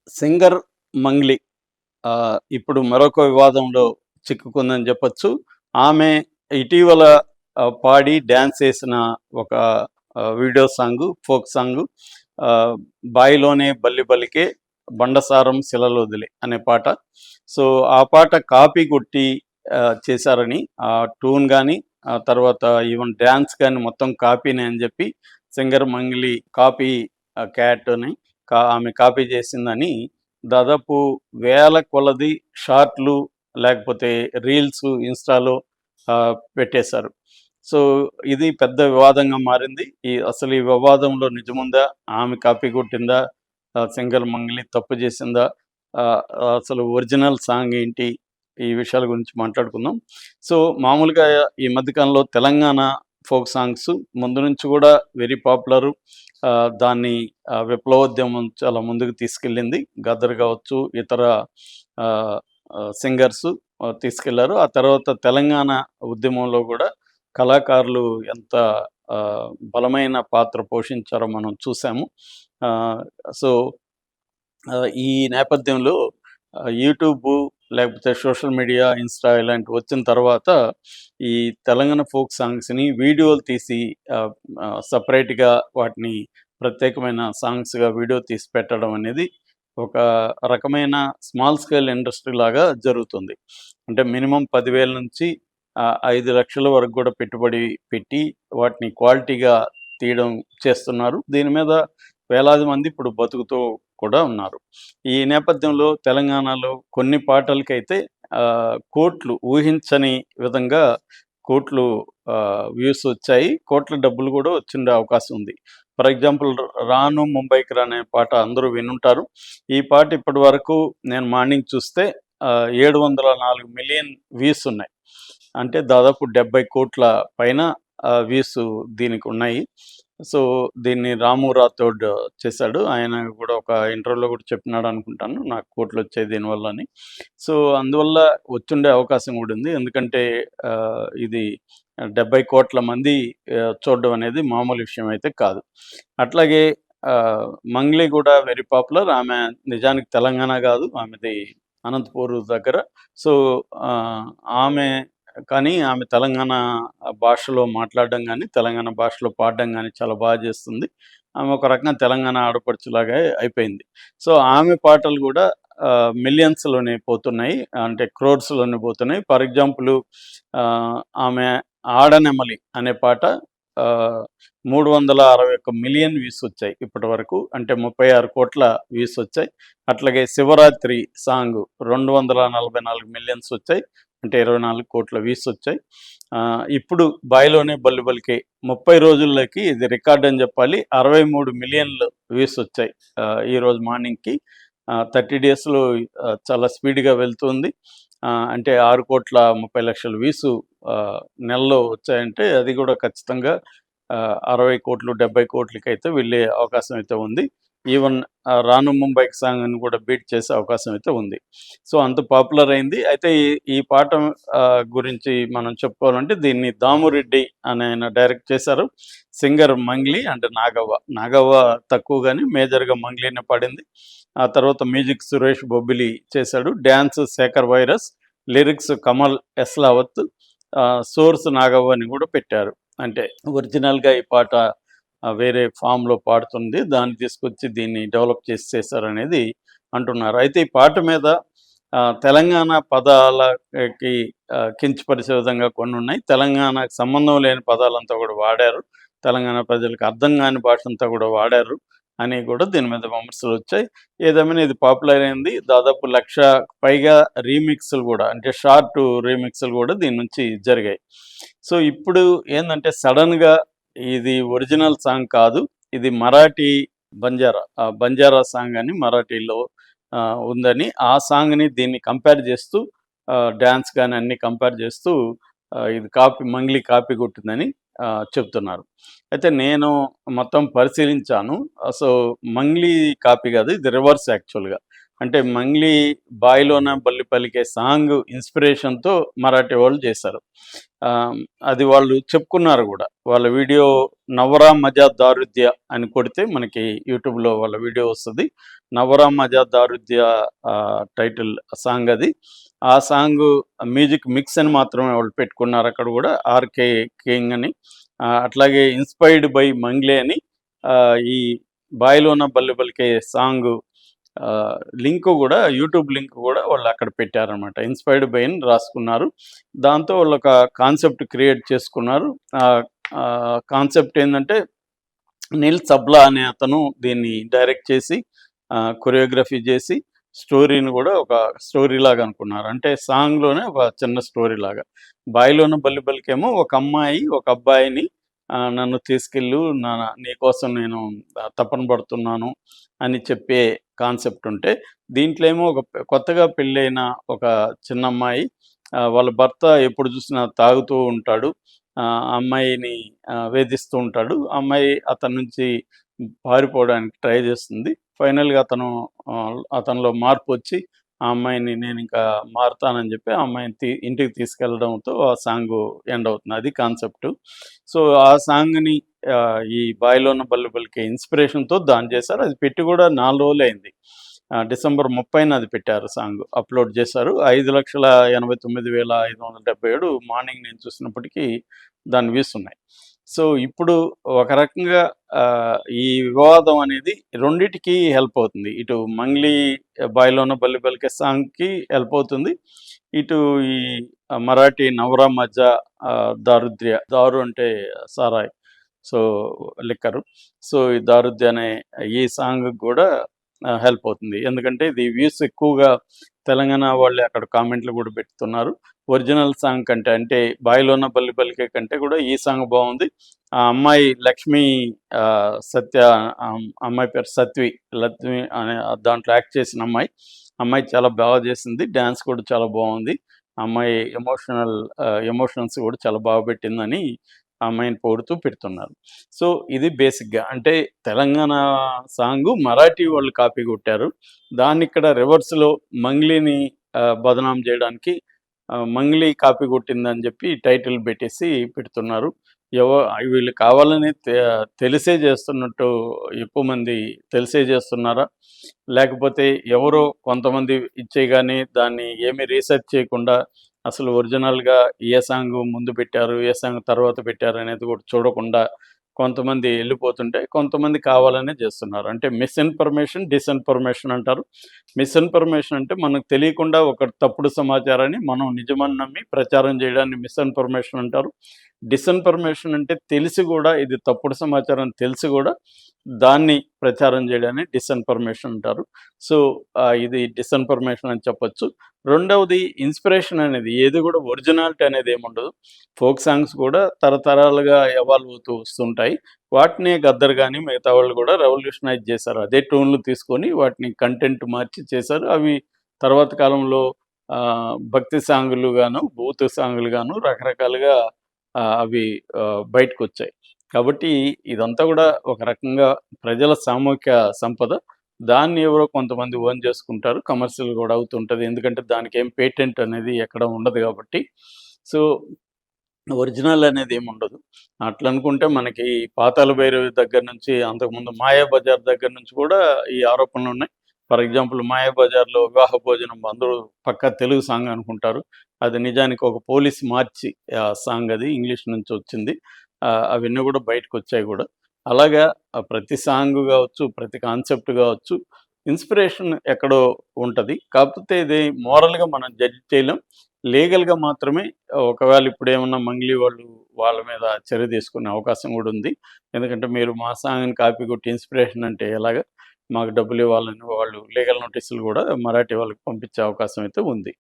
Singer Mangli ఇప్పుడు మరొక వివాదంలో చిక్కుకుందని చెప్పొచ్చు. ఆమె ఇటీవల పాడి డ్యాన్స్ చేసిన ఒక వీడియో సాంగు, ఫోక్ సాంగు 'బాయిలోనే బల్లి బలికే బండసారం శిలలొదిలె' అనే పాట. సో, ఆ పాట కాపీ కొట్టి చేశారని, ఆ ట్యూన్ గానీ, ఆ తర్వాత ఈవెన్ డ్యాన్స్ గానీ మొత్తం కాపీనే అని చెప్పి సింగర్ మంగ్లీ కాపీ క్యాట్ అని ఆమె కాపీ చేసిందని దాదాపు వేల కొలది షార్ట్‌లు లేకపోతే రీల్స్ ఇన్‌స్టాలో పెట్టేశారు. సో, ఇది పెద్ద వివాదంగా మారింది. అసలు ఈ వివాదంలో నిజముందా? ఆమె కాపీ కొట్టిందా? సింగర్ మంగ్లీ తప్పు చేసిందా? ఆహ్, అసలు ఒరిజినల్ సాంగ్ ఏంటి? ఈ విషయాల గురించి మాట్లాడుకుందాం. సో, మామూలుగా ఈ మధ్య కాలంలో తెలంగాణ ఫోక్ సాంగ్స్ ముందు నుంచి కూడా వెరీ పాపులరు. దాన్ని విప్లవోద్యమం చాలా ముందుకు తీసుకెళ్ళింది. గదర్ కావచ్చు, ఇతర ఆహ్, సింగర్సు తీసుకెళ్లారు. ఆ తర్వాత తెలంగాణ ఉద్యమంలో కూడా కళాకారులు ఎంత బలమైన పాత్ర పోషించారో మనం చూసాము. ఆహ్, సో, ఈ నేపథ్యంలో యూట్యూబు లేకపోతే సోషల్ మీడియా, ఇన్‌స్టా ఇలాంటివి వచ్చిన తర్వాత ఈ తెలంగాణ ఫోక్ సాంగ్స్‌ని వీడియోలు తీసి సెపరేట్‌గా వాటిని ప్రత్యేకమైన సాంగ్స్‌గా వీడియో తీసి పెట్టడం అనేది ఒక రకమైన స్మాల్ స్కేల్ ఇండస్ట్రీ లాగా జరుగుతుంది. అంటే మినిమమ్ 10,000 నుంచి 5,00,000 వరకు కూడా పెట్టుబడి పెట్టి వాటిని క్వాలిటీగా తీయడం చేస్తున్నారు. దీని మీద వేలాది మంది ఇప్పుడు బతుకుతూ కూడా ఉన్నారు. ఈ నేపథ్యంలో తెలంగాణలో కొన్ని పాటలకైతే కోట్లు ఊహించని విధంగా కోట్లు వ్యూస్ వచ్చాయి. కోట్ల డబ్బులు కూడా వచ్చిండే అవకాశం ఉంది. ఫర్ ఎగ్జాంపుల్ 'రాను ముంబైకి రా' అనే పాట అందరూ వినుంటారు. ఈ పాట ఇప్పటి వరకు నేను మార్నింగ్ చూస్తే 704,000,000 వ్యూస్ ఉన్నాయి. అంటే దాదాపు 70,00,00,000 పైన వ్యూస్ దీనికున్నాయి. సో, దీన్ని రాము రాథోడ్ చేశాడు. ఆయన కూడా ఒక ఇంటర్వ్యూలో కూడా చెప్పినాడు అనుకుంటాను. నాకు కోట్లొచ్చాయి దీనివల్ల అని. సో, అందువల్ల వచ్చుండే అవకాశం కూడా ఉంది. ఎందుకంటే ఇది 70,00,00,000 మంది చూడడం అనేది మామూలు విషయం అయితే కాదు. అట్లాగే ఆహ్, మంగ్లీ కూడా వెరీ పాపులర్. ఆమె నిజానికి తెలంగాణ కాదు. ఆమెది అనంతపూర్ దగ్గర. సో, ఆహ్, ఆమె ఆమె తెలంగాణ భాషలో మాట్లాడడం గానీ, తెలంగాణ భాషలో పాడడం గానీ చాలా చేస్తుంది. ఆమె ఒక రకంగా తెలంగాణ ఆడపడుచులాగా అయిపోయింది. సో, ఆమె పాటలు గూడా మిలియన్స్‌లోనే పోతున్నాయి. అంటే క్రోర్స్‌లోనే పోతున్నాయి. ఫర్ ఎగ్జాంపుల్ ఆమె 'ఆడనెమలి' అనే పాట ఆహ్, 361,000,000 వ్యూస్ వచ్చాయి ఇప్పటి వరకు. అంటే 36,00,00,000 వ్యూస్ వచ్చాయి. అట్లాగే 'శివరాత్రి' సాంగ్ 244,000,000 వచ్చాయి. అంటే 24,00,00,000 వ్యూస్ వచ్చాయి. ఇప్పుడు 'బాయిలోనే బల్లి బలికే' 30 రోజుల్లోకి ఇది రికార్డ్ అని చెప్పాలి. 63,000,000 వ్యూస్ వచ్చాయి. ఈరోజు మార్నింగ్‌కి 30 డేస్‌లో చాలా స్పీడ్‌గా వెళ్తుంది. అంటే 6,30,00,000 వ్యూస్ నెలలో వచ్చాయంటే అది కూడా ఖచ్చితంగా 60,00,00,000, 70,00,00,000 అయితే వెళ్ళే అవకాశం అయితే ఉంది. ఈవెన్ 'రాను ముంబైకి' సాంగ్‌ని కూడా బీట్ చేసే అవకాశం అయితే ఉంది. సో, అంత పాపులర్ అయింది. అయితే ఈ పాట గురించి మనం చెప్పుకోవాలంటే దీన్ని దామురెడ్డి అని ఆయన డైరెక్ట్ చేశారు. Singer Mangli and Nagavva. నాగవ్వ తక్కువ గాని మేజర్‌గా మంగ్లీనే పాడింది. ఆ తర్వాత మ్యూజిక్ సురేష్ బొబ్బిలి చేశాడు. Dance Shekhar virus, lyrics Kamal Eslavath, source Nagavva అని కూడా పెట్టారు. అంటే ఒరిజినల్‌గా ఈ పాట వేరే ఫామ్‌లో పాడుతుంది. దాన్ని తీసుకొచ్చి దీన్ని డెవలప్ చేసి చేశారనేది అంటున్నారు. అయితే ఈ పాట మీద తెలంగాణ పదాలకి కించపరిచే విధంగా కొన్నున్నాయి. తెలంగాణకు సంబంధం లేని పదాలంతా కూడా వాడారు. తెలంగాణ ప్రజలకు అర్థం కాని భాషంతా కూడా వాడారు అని కూడా దీని మీద విమర్శలొచ్చాయి. ఏదేమైనా ఇది పాపులర్ అయింది. దాదాపు 1,00,000 పైగా రీమిక్స్‌లు కూడా అంటే షార్ట్ రీమిక్స్‌లు కూడా దీని నుంచి జరిగాయి. సో, ఇప్పుడు ఏందంటే సడెన్‌గా ఇది ఒరిజినల్ సాంగ్ కాదు. ఇది మరాఠీ బంజారా సాంగ్ అని మరాఠీలో ఉందని ఆ సాంగ్‌ని దీన్ని కంపేర్ చేస్తూ డాన్స్ గాని అన్నీ కంపేర్ చేస్తూ ఇది మంగ్లీ కాపీ కొట్టిందని చెప్తున్నారు. అయితే నేను మొత్తం పరిశీలించాను. సో, మంగ్లీ కాపీ కాదు. ఇది రివర్స్ యాక్చువల్‌గా. అంటే 'మంగ్లీ బాయిలోన బల్లి పలికే' సాంగ్ ఇన్‌స్పిరేషన్‌తో మరాఠీ వాళ్ళు చేశారు. ఆహ్, అది వాళ్ళు చెప్పుకున్నారు గూడా. వాళ్ళ వీడియో 'నవ్వరా మజా దారుద్య' అని కొడితే మనకి యూట్యూబ్‌లో వాళ్ళ వీడియో వస్తది. 'నవ్వరా మజా దారుద్య' టైటిల్ సాంగ్ అది. ఆ సాంగు మ్యూజిక్ మిక్స్ అని మాత్రమే వాళ్ళు పెట్టుకున్నారు అక్కడ గూడా 'ఆర్‌కే కింగ్' అని. అట్లాగే 'ఇన్‌స్పైర్డ్ బై మంగ్లీ' అని ఈ 'బాయిలోన బల్లి పలికే' సాంగు లింక్ గూడా యూట్యూబ్ లింక్ గూడా వాళ్ళక్కడ పెట్టారనమాట. ఇన్‌స్పైర్డ్ బై అని రాసుకున్నారు. దాంతో వాళ్ళొక కాన్సెప్ట్ క్రియేట్ చేసుకున్నారు. ఆహ్, కాన్సెప్ట్ ఏందంటే, నీల్ సబ్లా అనే అతను దీన్ని డైరెక్ట్ చేసి, కొరియోగ్రఫీ చేసి, స్టోరీని గూడా ఒక స్టోరీలాగా అనుకున్నారు. అంటే సాంగ్‌లోనే ఒక చిన్న స్టోరీలాగా. 'బాయిలోన బల్లి పలికేమో' ఒక అమ్మాయి, ఒక అబ్బాయిని నన్ను తీసుకెళ్ళు, నీకోసం నేను తపన పడుతున్నాను అని చెప్పే కాన్సెప్ట్ ఉంటే, దీంట్లో ఏమో ఒక కొత్తగా పెళ్ళైన ఒక చిన్నమ్మాయి, వాళ్ళ భర్త ఎప్పుడు చూసినా తాగుతూ ఉంటాడు. ఆ అమ్మాయిని వేధిస్తూ ఉంటాడు. ఆ అమ్మాయి అతని నుంచి పారిపోవడానికి ట్రై చేస్తుంది. ఫైనల్‌గా అతనిలో మార్పొచ్చి, ఆ అమ్మాయిని నేనింకా మారతానని చెప్పి, ఆ అమ్మాయిని ఇంటికి తీసుకెళ్ళడంతో ఆ సాంగు ఎండ్ అవుతుంది. అది కాన్సెప్టు. సో, ఆ సాంగ్‌ని ఈ 'బాయిలోన బల్లి పలికే' ఇన్‌స్పిరేషన్‌తో దాన్ని చేశారు. అది పెట్టి కూడా 4 రోజులే అయింది. డిసెంబర్ 30న అది పెట్టారు సాంగ్. అప్‌లోడ్ చేశారు. 5,89,577 మార్నింగ్ నేను చూసినప్పటికి దాని వ్యూస్ ఉన్నాయి. సో, ఇప్పుడు ఒక రకంగా ఈ వివాదం అనేది రెండిటికి హెల్ప్ అవుతుంది. ఇటు 'మంగ్లీ బాయిలోన బల్లి పలికే' సాంగ్‌కి హెల్ప్ అవుతుంది. ఇటు ఈ మరాఠీ 'నవ్రా మజ్జా దారుద్ర్య' దారు అంటే సారాయి. So, liquor. సో, ఈ 'దారుద్య' అనే ఈ సాంగ్‌కి గూడా హెల్ప్ అవుతుంది. ఎందుకంటే ఇది వ్యూస్ ఎక్కువగా తెలంగాణ వాళ్ళే అక్కడ కామెంట్లు గూడా పెడుతున్నారు. ఒరిజినల్ సాంగ్ కంటే, అంటే 'బాయిలోన బల్లి పలికే' కంటే కూడా ఈ సాంగ్ బావుంది. ఆ అమ్మాయి లక్ష్మి, సత్య, అమ్మాయి పేరు సత్వి. లత్వి అనే దాంట్లో యాక్ట్ చేసిన అమ్మాయి. అమ్మాయి చాలా బాగా చేసింది. డాన్స్ కూడా చాలా బావుంది. ఆ అమ్మాయి ఎమోషన్స్ కూడా చాలా బాగా పెట్టిందని ఆ అమ్మాయిని పొగుడుతూ పెడుతున్నారు. సో, ఇది బేసిక్‌గా. అంటే తెలంగాణ సాంగు మరాఠీ వాళ్ళు కాపీ కొట్టారు. దాన్నిక్కడ రివర్స్‌లో మంగ్లీని బదనాం జేయడానికి, 'మంగ్లీ కాపీ కొట్టిందని' జెప్పి టైటిల్ బెట్టేసి పెడుతున్నారు. ఎవ వీళ్ళు కావాలని తెలిసే జేస్తున్నట్టు ఎక్కువ మంది తెలిసే జేస్తున్నారా? లేకపోతే ఎవరో కొంతమంది ఇచ్చేయగానే దాన్ని ఏమి రీసెర్చ్ చేయకుండా, అసలు ఒరిజినల్‌గా ఏ సాంగ్ ముందు పెట్టారు, ఏ సాంగ్ తర్వాత పెట్టారు అనేది కూడా చూడకుండా కొంతమంది ఎళ్ళిపోతుంటే, కొంతమంది కావాలనే జేస్తున్నారు. అంటే మిస్‌ఇన్ఫర్మేషన్, డిస్‌ఇన్ఫర్మేషన్ అంటారు. మిస్‌ఇన్ఫర్మేషన్ అంటే మనకు తెలియకుండా ఒక తప్పుడు సమాచారాన్ని మనం నిజమని నమ్మి ప్రచారం చేయడాన్ని మిస్‌ఇన్ఫర్మేషన్ అంటారు. డిస్‌ఇన్ఫర్మేషన్ అంటే తెలిసి గూడా ఇది తప్పుడు సమాచారం తెలిసి గూడా దాన్ని ప్రచారం చేయడాన్ని డిస్‌ఇన్ఫర్మేషన్ అంటారు. సో, ఇది డిస్‌ఇన్ఫర్మేషన్ అని చెప్పొచ్చు. రెండవది ఇన్‌స్పిరేషన్ అనేది ఏది గూడా ఒరిజినాలిటీ అనేది ఏముండదు. ఫోక్ సాంగ్స్ కూడా తరతరాలుగా ఎవాల్వ్ అవుతూ వస్తుంటాయి. వాటినే గద్దర్ గాని, మిగతా వాళ్ళు గూడా రెవల్యూషనైజ్ చేశారు. అదే ట్యూన్‌లు తీసుకొని వాటిని కంటెంట్ మార్చి చేశారు. అవి తర్వాత కాలంలో భక్తి సాంగులు గాను, బూతు సాంగులు గాను రకరకాలుగా అవి బయటకొచ్చాయి. కాబట్టి ఇదంతా గూడా ఒక రకంగా ప్రజల సామూహిక సంపద. దాన్ని ఎవరో కొంతమంది ఓన్ చేసుకుంటారు. కమర్షియల్ గూడా అవుతుంటది. ఎందుకంటే దానికేం పేటెంట్ అనేది ఎక్కడ ఉండదు గాబట్టి. So, original అనేదేముండదు. అట్లనుకుంటే మనకి 'పాతాళ భైరవి' దగ్గర నుంచి, అంతకుముందు 'మాయాబజార్' దగ్గర నుంచి కూడా ఈ ఆరోపణలున్నాయి. ఫర్ ఎగ్జాంపుల్ 'మాయాబజార్‌లో' 'వివాహ భోజనం' అందరూ పక్కా తెలుగు సాంగ్ అనుకుంటారు. అది నిజానికి ఒక పోలీస్ మార్చి సాంగ్ అది ఇంగ్లీష్ నుంచి వచ్చింది. అవన్నీ గూడా బయటకొచ్చాయి గూడా. అలాగా ప్రతి సాంగ్ గావచ్చు, ప్రతి కాన్సెప్ట్ గావచ్చు, ఇన్‌స్పిరేషన్ ఎక్కడో ఉంటది. కాకపోతే ఇది మోరల్‌గా మనం జడ్జ్ చేయలేం. లీగల్‌గా మాత్రమే ఒకవేళ ఇప్పుడేమన్నా మంగ్లీ వాళ్ళు వాళ్ళ మీద చర్య తీసుకునే అవకాశం గూడా ఉంది. ఎందుకంటే మీరు మా సాంగ్‌ని కాపీ కొట్టి ఇన్‌స్పిరేషన్ అంటే ఎలాగా? మాకు డబ్బులివ్వాలని వాళ్ళు లీగల్ నోటీసులు గూడా మరాఠీ వాళ్ళకి పంపించే అవకాశం అయితే ఉంది.